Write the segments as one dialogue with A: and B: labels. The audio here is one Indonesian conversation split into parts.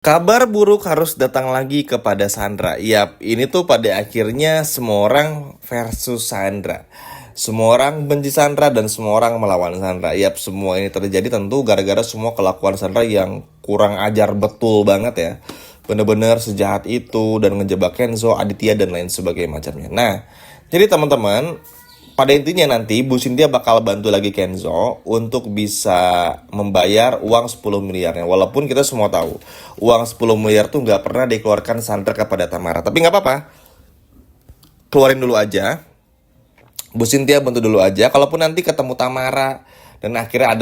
A: Kabar buruk harus datang lagi kepada Sandra. Yap, ini tuh pada akhirnya semua orang versus Sandra. Semua orang benci Sandra dan semua orang melawan Sandra. Yap, semua ini terjadi tentu gara-gara semua kelakuan Sandra yang kurang ajar betul banget ya. Bener-bener sejahat itu dan ngejebak Kenzo, Aditya dan lain sebagainya macamnya. Nah, jadi teman-teman, pada intinya nanti Bu Cynthia bakal bantu lagi Kenzo untuk bisa membayar uang 10 miliarnya. Walaupun kita semua tahu uang 10 miliar tuh nggak pernah dikeluarkan Sandra kepada Tamara. Tapi nggak apa-apa, keluarin dulu aja. Bu Cynthia bantu dulu aja. Kalaupun nanti ketemu Tamara dan akhirnya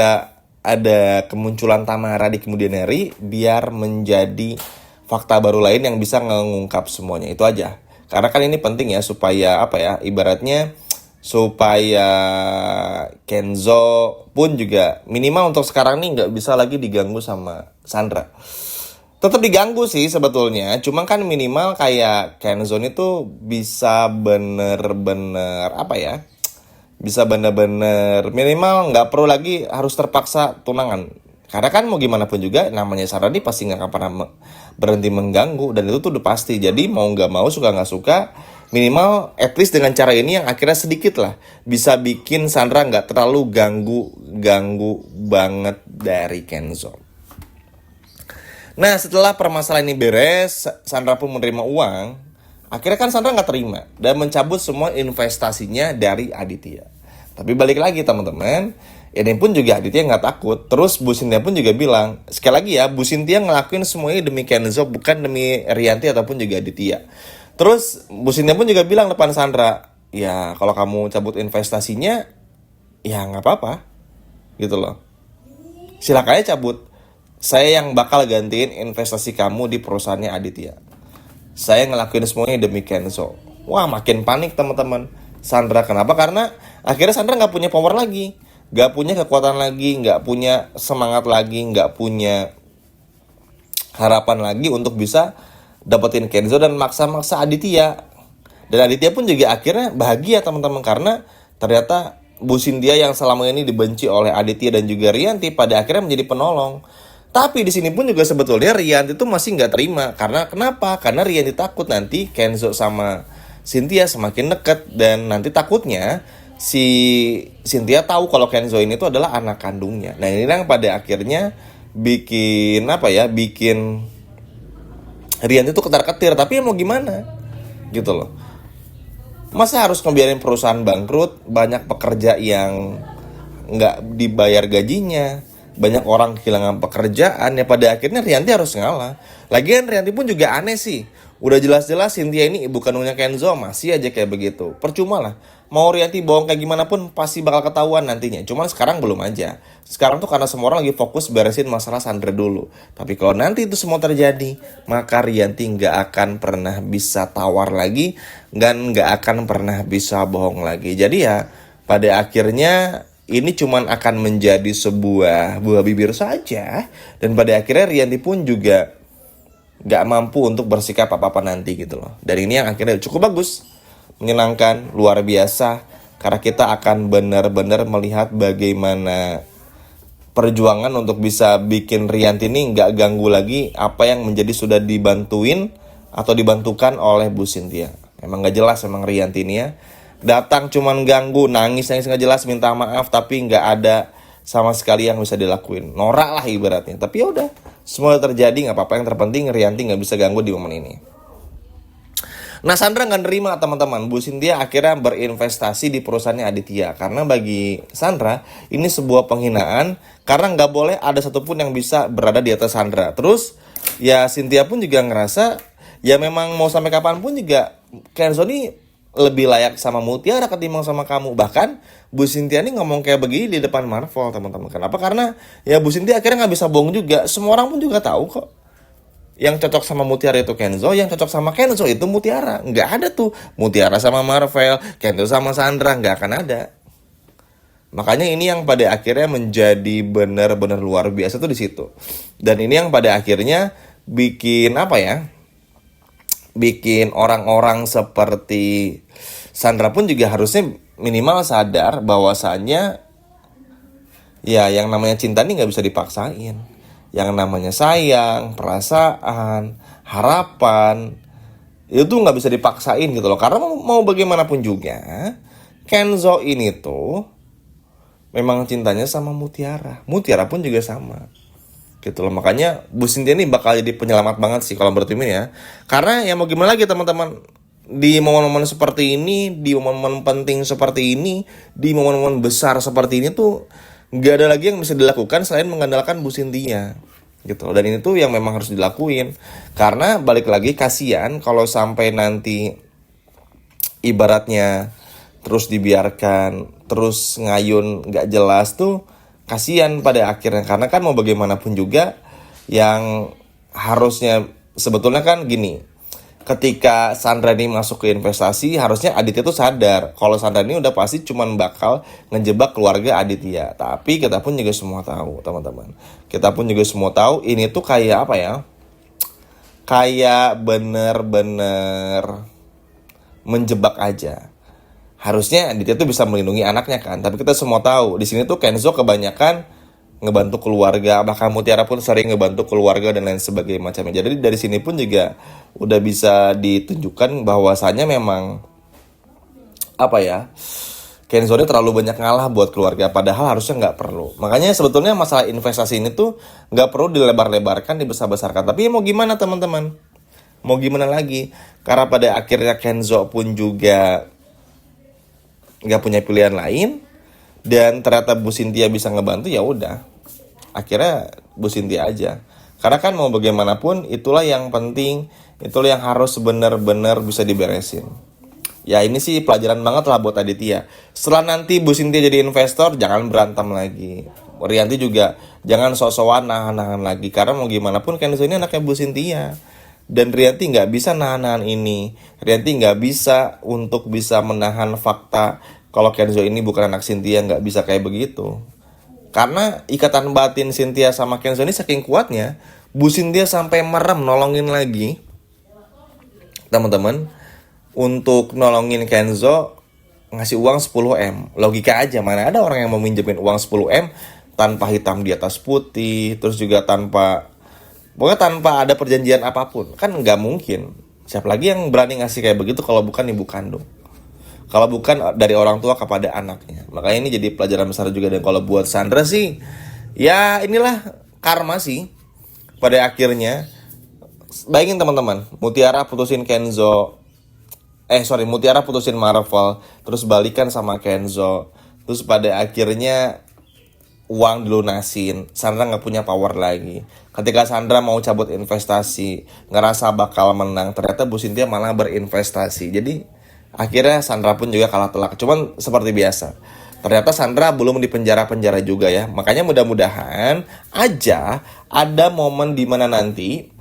A: ada kemunculan Tamara di kemudian hari, biar menjadi fakta baru lain yang bisa mengungkap semuanya. Itu aja. Karena kan ini penting ya supaya apa ya, ibaratnya supaya Kenzo pun juga minimal untuk sekarang nih nggak bisa lagi diganggu sama Sandra. Tetap diganggu sih sebetulnya, cuma kan minimal kayak Kenzo itu bisa bener-bener apa ya, bisa bener-bener minimal nggak perlu lagi harus terpaksa tunangan. Karena kan mau gimana pun juga namanya Sandra ini pasti nggak akan pernah berhenti mengganggu, dan itu tuh udah pasti. Jadi mau nggak mau, suka nggak suka, minimal at least dengan cara ini yang akhirnya sedikit lah bisa bikin Sandra nggak terlalu ganggu banget dari Kenzo. Nah, setelah permasalahan ini beres, Sandra pun menerima uang. Akhirnya kan Sandra nggak terima dan mencabut semua investasinya dari Aditya. Tapi balik lagi teman-teman, ini pun juga Aditya nggak takut. Terus Bu Cynthia pun juga bilang, sekali lagi ya, Bu Cynthia ngelakuin semuanya demi Kenzo, bukan demi Rianti ataupun juga Aditya. Terus Bu Cynthia pun juga bilang depan Sandra, ya kalau kamu cabut investasinya, ya nggak apa-apa, gitu loh. Silakan aja cabut. Saya yang bakal gantiin investasi kamu di perusahaannya Aditya. Saya ngelakuin semuanya demi Kenzo. Wah, makin panik teman-teman. Sandra kenapa? Karena akhirnya Sandra nggak punya power lagi, nggak punya kekuatan lagi, nggak punya semangat lagi, nggak punya harapan lagi untuk bisa dapetin Kenzo dan maksa-maksa Aditya. Dan Aditya pun juga akhirnya bahagia teman-teman, karena ternyata Bu Cynthia yang selama ini dibenci oleh Aditya dan juga Rianti pada akhirnya menjadi penolong. Tapi di sini pun juga sebetulnya Rianti itu masih nggak terima. Karena kenapa? Karena Rianti takut nanti Kenzo sama Cynthia semakin dekat, dan nanti takutnya si Cynthia tahu kalau Kenzo ini tuh adalah anak kandungnya. Nah, ini yang pada akhirnya bikin apa ya? Bikin Rianti tuh ketar-ketir. Tapi ya mau gimana? Gitu loh. Masa harus ngebiarin perusahaan bangkrut, banyak pekerja yang nggak dibayar gajinya, banyak orang kehilangan pekerjaan, ya pada akhirnya Rianti harus ngalah. Lagian Rianti pun juga aneh sih. Udah jelas-jelas Cynthia ini ibu kandungnya Kenzo, masih aja kayak begitu. Percuma lah. Mau Rianti bohong kayak gimana pun pasti bakal ketahuan nantinya. Cuman sekarang belum aja. Sekarang tuh karena semua orang lagi fokus beresin masalah Sandra dulu. Tapi kalau nanti itu semua terjadi, maka Rianti nggak akan pernah bisa tawar lagi dan nggak akan pernah bisa bohong lagi. Jadi ya pada akhirnya ini cuman akan menjadi sebuah buah bibir saja, dan pada akhirnya Rianti pun juga gak mampu untuk bersikap apa-apa nanti gitu loh. Dan ini yang akhirnya cukup bagus, menyenangkan, luar biasa, karena kita akan benar-benar melihat bagaimana perjuangan untuk bisa bikin Rianti ini gak ganggu lagi apa yang menjadi sudah dibantuin atau dibantukan oleh Bu Cynthia. Emang gak jelas emang Rianti ini ya. Datang cuman ganggu, nangis nggak jelas, minta maaf, tapi nggak ada sama sekali yang bisa dilakuin. Norak lah ibaratnya. Tapi ya udah, semua terjadi, nggak apa-apa. Yang terpenting Rianti nggak bisa ganggu di momen ini. Nah, Sandra nggak nerima teman-teman. Bu Cynthia akhirnya berinvestasi di perusahaannya Aditya, karena bagi Sandra ini sebuah penghinaan, karena nggak boleh ada satupun yang bisa berada di atas Sandra. Terus ya Cynthia pun juga ngerasa ya memang mau sampai kapanpun juga Kenzo ini lebih layak sama Mutiara ketimbang sama kamu. Bahkan Bu Cynthia ini ngomong kayak begini di depan Marvel teman-teman. Kenapa? Karena ya Bu Cynthia akhirnya nggak bisa bohong juga. Semua orang pun juga tahu kok, yang cocok sama Mutiara itu Kenzo, yang cocok sama Kenzo itu Mutiara. Nggak ada tuh Mutiara sama Marvel, Kenzo sama Sandra, nggak akan ada. Makanya ini yang pada akhirnya menjadi benar-benar luar biasa tuh di situ. Dan ini yang pada akhirnya bikin apa ya? Bikin orang-orang seperti Sandra pun juga harusnya minimal sadar bahwasannya ya yang namanya cinta ini nggak bisa dipaksain. Yang namanya sayang, perasaan, harapan, itu tuh nggak bisa dipaksain gitu loh. Karena mau bagaimanapun juga, Kenzo ini tuh memang cintanya sama Mutiara. Mutiara pun juga sama gitu loh. Makanya Bu Cynthia ini bakal jadi penyelamat banget sih kalau menurut Mimin ya. Karena ya mau gimana lagi teman-teman, di momen-momen seperti ini, di momen-momen penting seperti ini, di momen-momen besar seperti ini tuh nggak ada lagi yang bisa dilakukan selain mengandalkan Bu Cynthia gitu. Dan ini tuh yang memang harus dilakuin. Karena balik lagi, kasihan kalau sampai nanti ibaratnya terus dibiarkan, terus ngayun nggak jelas tuh, kasihan pada akhirnya. Karena kan mau bagaimanapun juga, yang harusnya sebetulnya kan gini, ketika Sandra ini masuk ke investasi, harusnya Aditya tuh sadar kalau Sandra ini udah pasti cuman bakal ngejebak keluarga Aditya. Tapi kita pun juga semua tahu teman-teman, kita pun juga semua tahu ini tuh kayak apa ya, kayak bener-bener menjebak aja. Harusnya Aditya tuh bisa melindungi anaknya kan, tapi kita semua tahu di sini tuh Kenzo kebanyakan ngebantu keluarga, bahkan Mutiara pun sering ngebantu keluarga dan lain sebagainya macamnya. Jadi dari sini pun juga udah bisa ditunjukkan bahwasannya memang apa ya, Kenzo ini terlalu banyak ngalah buat keluarga, padahal harusnya nggak perlu. Makanya sebetulnya masalah investasi ini tuh nggak perlu dilebar-lebarkan, dibesar-besarkan. Tapi mau gimana teman-teman? Mau gimana lagi? Karena pada akhirnya Kenzo pun juga nggak punya pilihan lain, dan ternyata Bu Cynthia bisa ngebantu, ya udah akhirnya Bu Cynthia aja. Karena kan mau bagaimanapun itulah yang penting, itulah yang harus benar-benar bisa diberesin. Ya ini sih pelajaran banget lah buat Aditya. Setelah nanti Bu Cynthia jadi investor, jangan berantem lagi. Rianti juga jangan sok-sokan nahan-nahan lagi. Karena mau gimana pun Kenzo ini anaknya Bu Cynthia. Dan Rianti nggak bisa nahan-nahan ini. Rianti nggak bisa untuk bisa menahan fakta kalau Kenzo ini bukan anak Cynthia, nggak bisa kayak begitu. Karena ikatan batin Cynthia sama Kenzo ini saking kuatnya, Bu Cynthia sampai merem nolongin lagi teman-teman, untuk nolongin Kenzo, ngasih uang 10M. Logika aja, mana ada orang yang mau minjemin uang 10M tanpa hitam di atas putih, terus juga pokoknya tanpa ada perjanjian apapun. Kan nggak mungkin. Siapa lagi yang berani ngasih kayak begitu kalau bukan ibu kandung, kalau bukan dari orang tua kepada anaknya. Makanya ini jadi pelajaran besar juga. Dan kalau buat Sandra sih, ya inilah karma sih. Pada akhirnya, bayangin teman-teman, Mutiara putusin Marvel, terus balikan sama Kenzo, terus pada akhirnya uang dilunasin, Sandra nggak punya power lagi. Ketika Sandra mau cabut investasi, ngerasa bakal menang, ternyata Bu Cynthia malah berinvestasi. Jadi akhirnya Sandra pun juga kalah telak. Cuman seperti biasa, ternyata Sandra belum di penjara juga ya. Makanya mudah-mudahan aja ada momen dimana nanti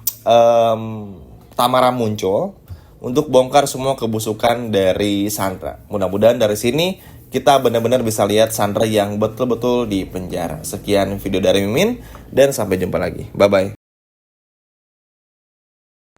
A: Tamara muncul untuk bongkar semua kebusukan dari Sandra. Mudah-mudahan dari sini kita benar-benar bisa lihat Sandra yang betul-betul di penjara. Sekian video dari Mimin, dan sampai jumpa lagi. Bye-bye.